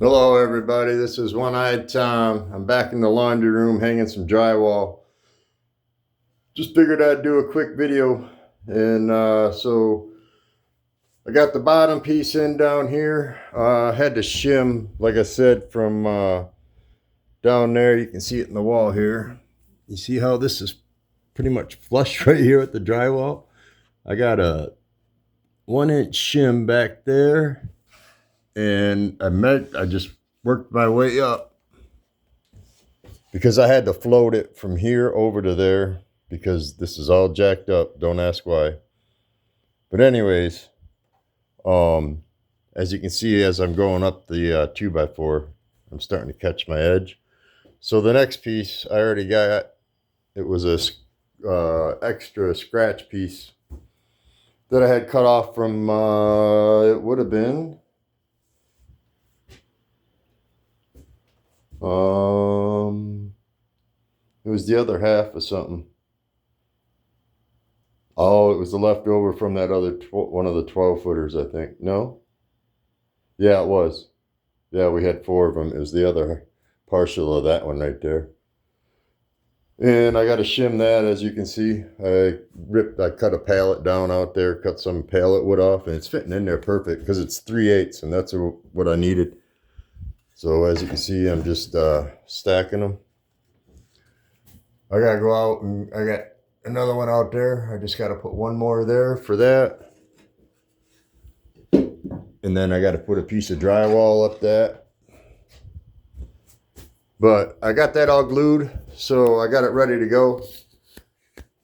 Hello everybody, this is One-Eyed Tom. I'm back in the laundry room hanging some drywall. Just figured I'd do a quick video. And so I got the bottom piece in down here. I had to shim, like I said, from down there. You can see it in the wall here. You see how this is pretty much flush right here with the drywall? I got a 1-inch shim back there. And I just worked my way up because I had to float it from here over to there because this is all jacked up. Don't ask why. But anyways, as you can see, as I'm going up the 2x4, I'm starting to catch my edge. So the next piece I already got, it was a extra scratch piece that I had cut off from, it would have been, it was the other half of something. Oh, it was the leftover from that other one of the 12-footers, I think. No? Yeah, it was. Yeah, we had 4 of them. It was the other partial of that one right there. And I got to shim that, as you can see. I cut a pallet down out there, cut some pallet wood off, and it's fitting in there perfect because it's 3/8, and that's what I needed. So as you can see, I'm just stacking them. I got to go out and I got another one out there. I just got to put one more there for that. And then I got to put a piece of drywall up that. But I got that all glued, so I got it ready to go.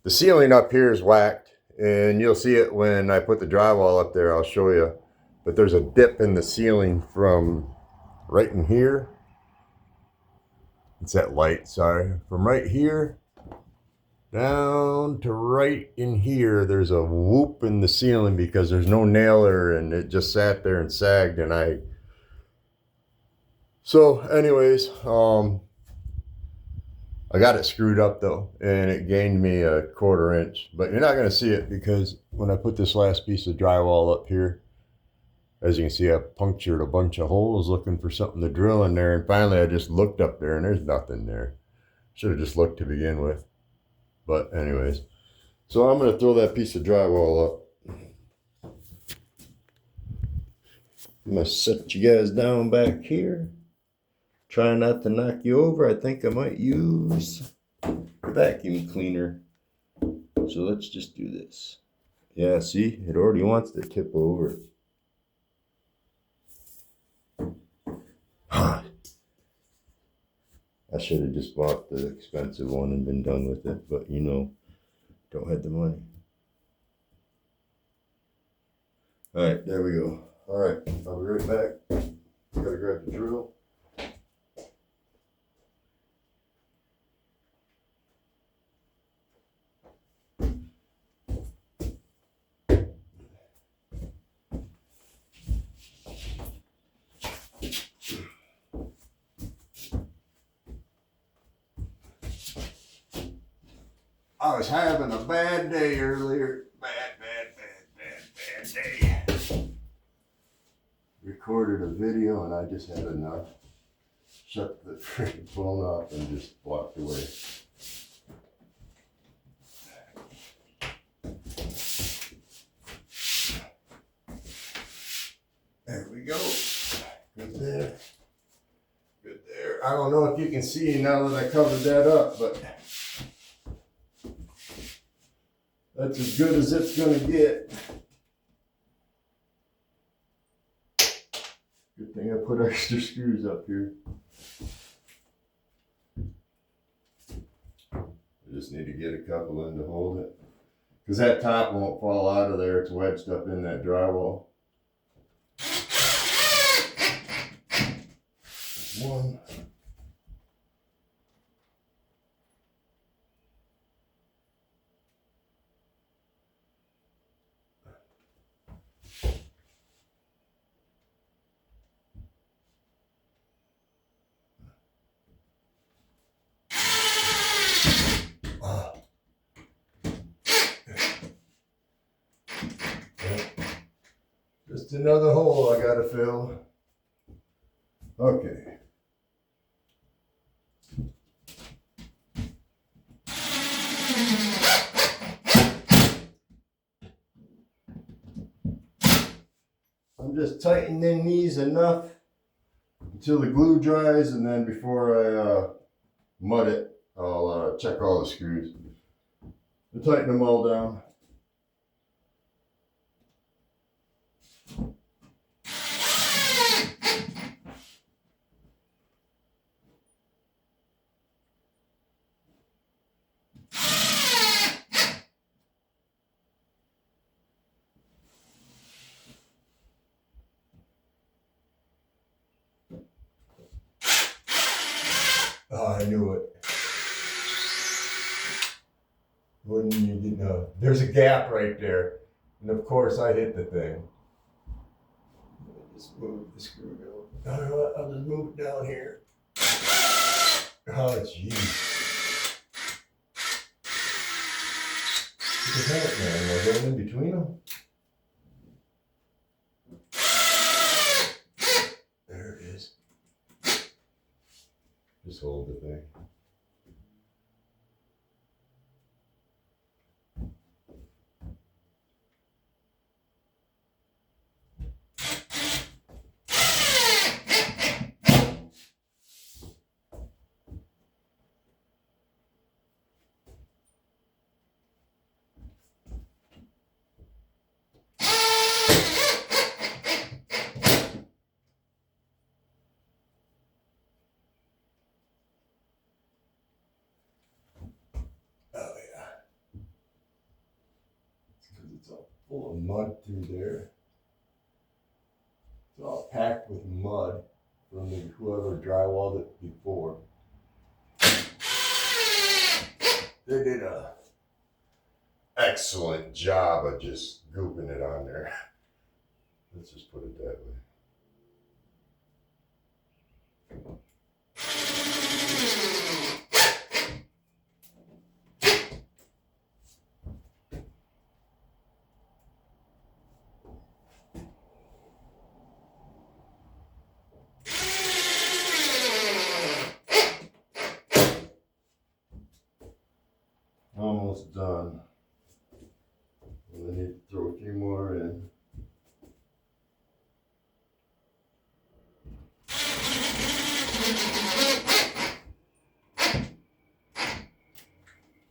The ceiling up here is whacked, and you'll see it when I put the drywall up there. I'll show you. But there's a dip in the ceiling from right in here. It's that light, sorry. From right here down to right in here, there's a whoop in the ceiling because there's no nailer, and it just sat there and sagged. And so anyways, I got it screwed up though, and it gained me a 1/4 inch, but you're not going to see it because when I put this last piece of drywall up here, as you can see, I punctured a bunch of holes looking for something to drill in there. And finally I just looked up there and there's nothing there. Should have just looked to begin with. But anyways, so I'm going to throw that piece of drywall up. I'm going to set you guys down back here. Try not to knock you over. I think I might use a vacuum cleaner. So let's just do this. Yeah, see, it already wants to tip over. I should have just bought the expensive one and been done with it, but you know, don't have the money. All right, there we go. All right, I'll be right back. Gotta grab the drill. I was having a bad day earlier. Bad day. Recorded a video and I just had enough. Shut the freaking phone off and just walked away. There we go. Good there. Good there. I don't know if you can see now that I covered that up, but that's as good as it's gonna get. Good thing I put extra screws up here. I just need to get a couple in to hold it. Because that top won't fall out of there. It's wedged up in that drywall. One. Just another hole I gotta fill. Okay. I'm just tightening these enough until the glue dries, and then before I mud it, I'll check all the screws and tighten them all down. Oh, I knew it. Wouldn't you know? There's a gap right there. And of course I hit the thing. Let me just move the screw down. I don't know what, I'll just move it down here. Oh, jeez. Look at that, man. Am I going in between them? There it is. Just hold the thing. Oh yeah. It's because it's all full of mud through there. It's all packed with mud from whoever drywalled it before. They did a excellent job of just gooping it on there. Let's just put it that way. Almost done. I need to throw a few more in.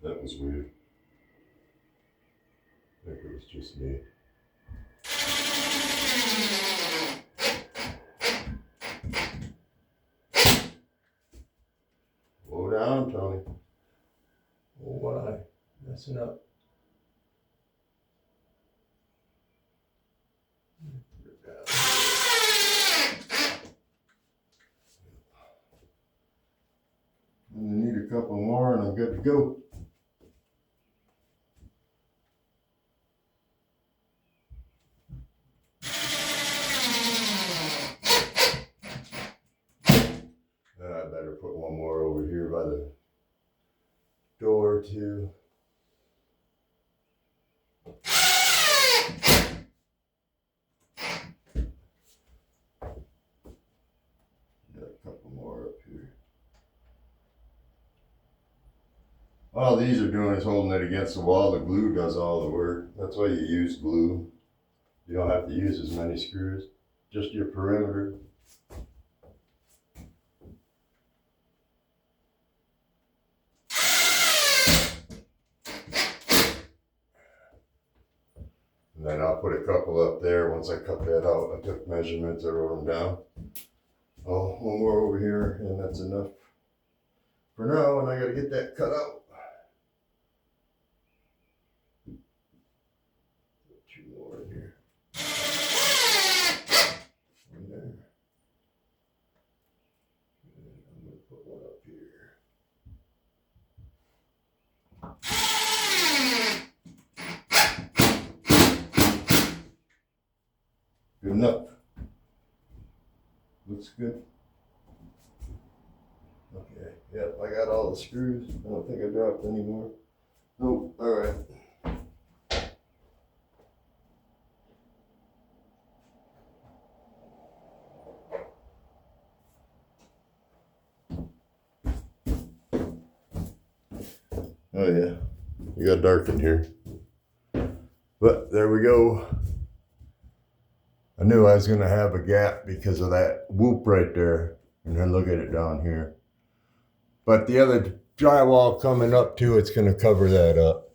That was weird. I think it was just me. Slow down, Tony. Oh, why? Messing up. I need a couple more and I'm good to go. I better put one more over here by the door too. Got a couple more up here. All these are doing is holding it against the wall. The glue does all the work. That's why you use glue. You don't have to use as many screws, just your perimeter. And then I'll put a couple up there. Once I cut that out, I took measurements, I wrote them down. Oh, one more over here, and that's enough for now, and I gotta get that cut out. Two more in here. One there. And I'm gonna put one up here. Good enough. Looks good. Okay, yep, I got all the screws. I don't think I dropped any more. Nope, all right. Oh yeah, you got dark in here. But there we go. I knew I was gonna have a gap because of that whoop right there. And then look at it down here. But the other drywall coming up too, it's gonna cover that up.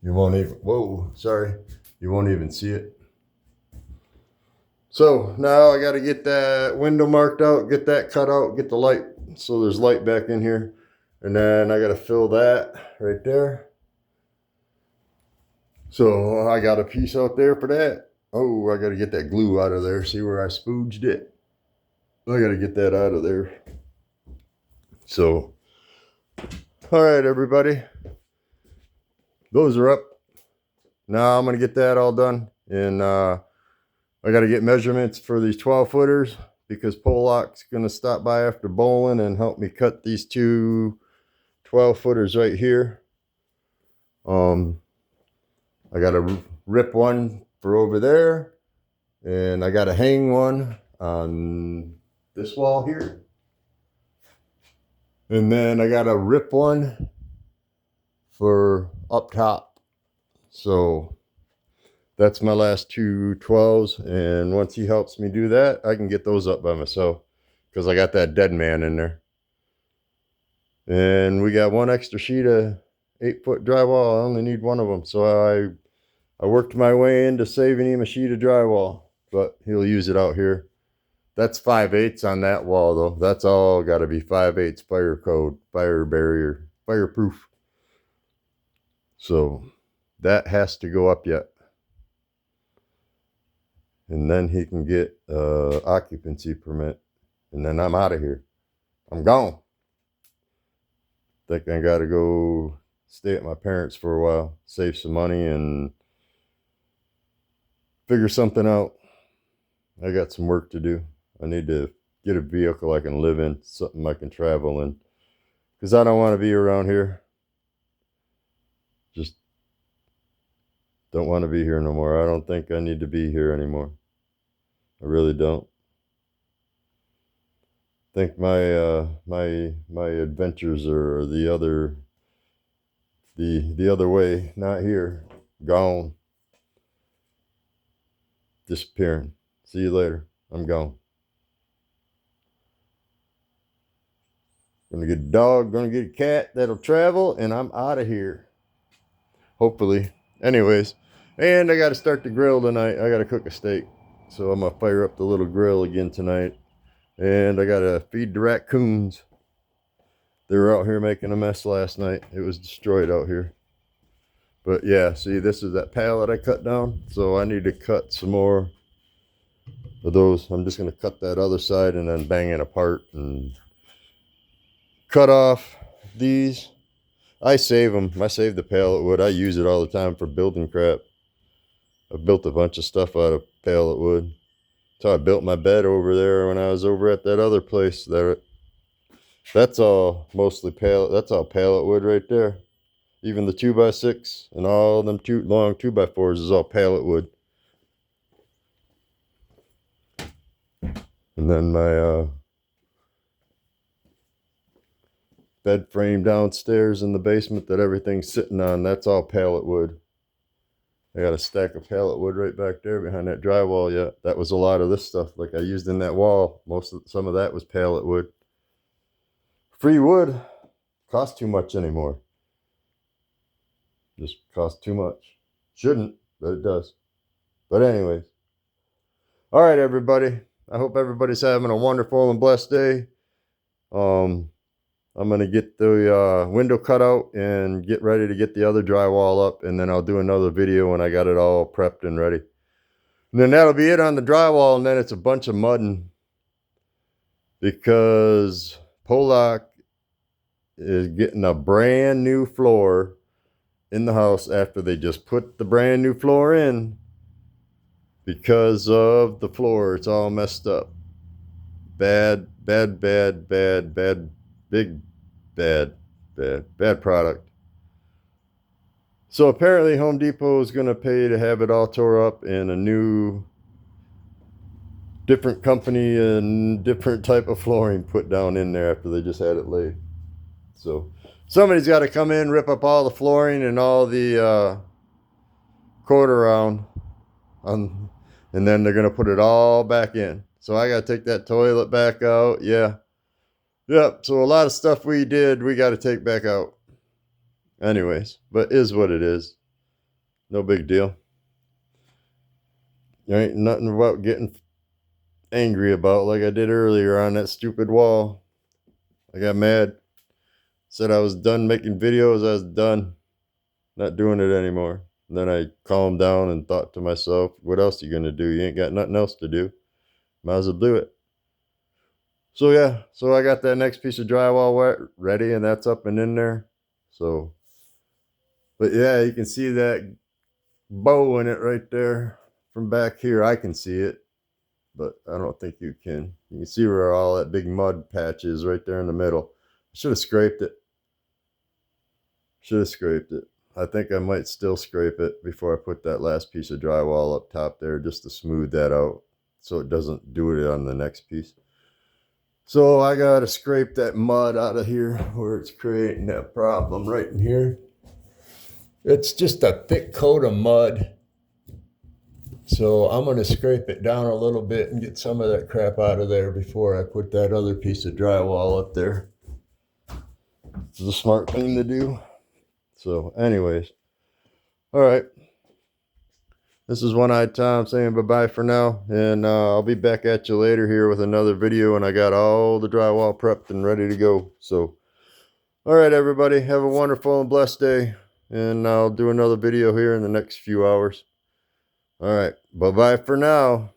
You won't even, whoa, sorry. You won't even see it. So now I gotta get that window marked out, get that cut out, get the light, so there's light back in here. And then I gotta fill that right there. So I got a piece out there for that. Oh, I gotta get that glue out of there. See where I spooged it? I gotta get that out of there. So, all right, everybody. Those are up. Now I'm gonna get that all done. And I gotta get measurements for these 12 footers because Pollock's gonna stop by after bowling and help me cut these two 12 footers right here. I gotta rip one for over there, and I gotta hang one on this wall here. And then I gotta rip one for up top. So that's my last two 12s. And once he helps me do that, I can get those up by myself because I got that dead man in there. And we got one extra sheet of 8-foot drywall. I only need one of them. So I worked my way into saving him a sheet of drywall, but he'll use it out here. That's 5/8 on that wall though. That's all got to be 5/8 fire code, fire barrier, fireproof. So that has to go up yet. And then he can get occupancy permit. And then I'm out of here. I'm gone. Think I got to go stay at my parents' for a while, save some money and figure something out. I got some work to do. I need to get a vehicle I can live in, something I can travel in, because I don't want to be around here. Just don't want to be here no more. I don't think I need to be here anymore. I really don't. I think my adventures are the other way, not here. Gone. Disappearing. See you later. I'm gone. Gonna get a dog, gonna get a cat that'll travel, and I'm out of here. Hopefully. Anyways, and I gotta start the grill tonight. I gotta cook a steak. So I'm gonna fire up the little grill again tonight. And I gotta feed the raccoons. They were out here making a mess last night. It was destroyed out here. But yeah, see, this is that pallet I cut down. So I need to cut some more of those. I'm just gonna cut that other side and then bang it apart and cut off these. I save them. I save the pallet wood. I use it all the time for building crap. I built a bunch of stuff out of pallet wood. So I built my bed over there when I was over at that other place. That's all mostly pallet. That's all pallet wood right there. Even the 2x6 and all them long 2x4s is all pallet wood. And then my bed frame downstairs in the basement that everything's sitting on, that's all pallet wood. I got a stack of pallet wood right back there behind that drywall. Yeah, that was a lot of this stuff like I used in that wall. Some of that was pallet wood. Free wood costs too much anymore. Just costs too much. Shouldn't, but it does. But anyways. All right, everybody. I hope everybody's having a wonderful and blessed day. I'm going to get the window cut out and get ready to get the other drywall up. And then I'll do another video when I got it all prepped and ready. And then that'll be it on the drywall. And then it's a bunch of mudding. Because Pollock is getting a brand new floor in the house after they just put the brand new floor in. Because of the floor. It's all messed up. Bad product. So apparently Home Depot is going to pay to have it all tore up and a new different company and different type of flooring put down in there after they just had it laid. So somebody's got to come in, rip up all the flooring and all the quarter round, and then they're going to put it all back in. So I got to take that toilet back out. Yeah. Yep. So a lot of stuff we did, we got to take back out. Anyways, but is what it is. No big deal. There ain't nothing about getting angry about like I did earlier on that stupid wall. I got mad. Said I was done making videos. I was done. Not doing it anymore. And then I calmed down and thought to myself, what else are you going to do? You ain't got nothing else to do. Might as well do it. So yeah, so I got that next piece of drywall ready, and that's up and in there. So, but yeah, you can see that bow in it right there from back here. I can see it, but I don't think you can. You can see where all that big mud patch is right there in the middle. I should have scraped it. Should have scraped it. I think I might still scrape it before I put that last piece of drywall up top there, just to smooth that out so it doesn't do it on the next piece. So I got to scrape that mud out of here where it's creating that problem right in here. It's just a thick coat of mud. So I'm going to scrape it down a little bit and get some of that crap out of there before I put that other piece of drywall up there. It's a smart thing to do. So anyways, all right. This is One-Eyed Tom saying bye-bye for now. And I'll be back at you later here with another video. And I got all the drywall prepped and ready to go. So, all right, everybody. Have a wonderful and blessed day. And I'll do another video here in the next few hours. All right. Bye-bye for now.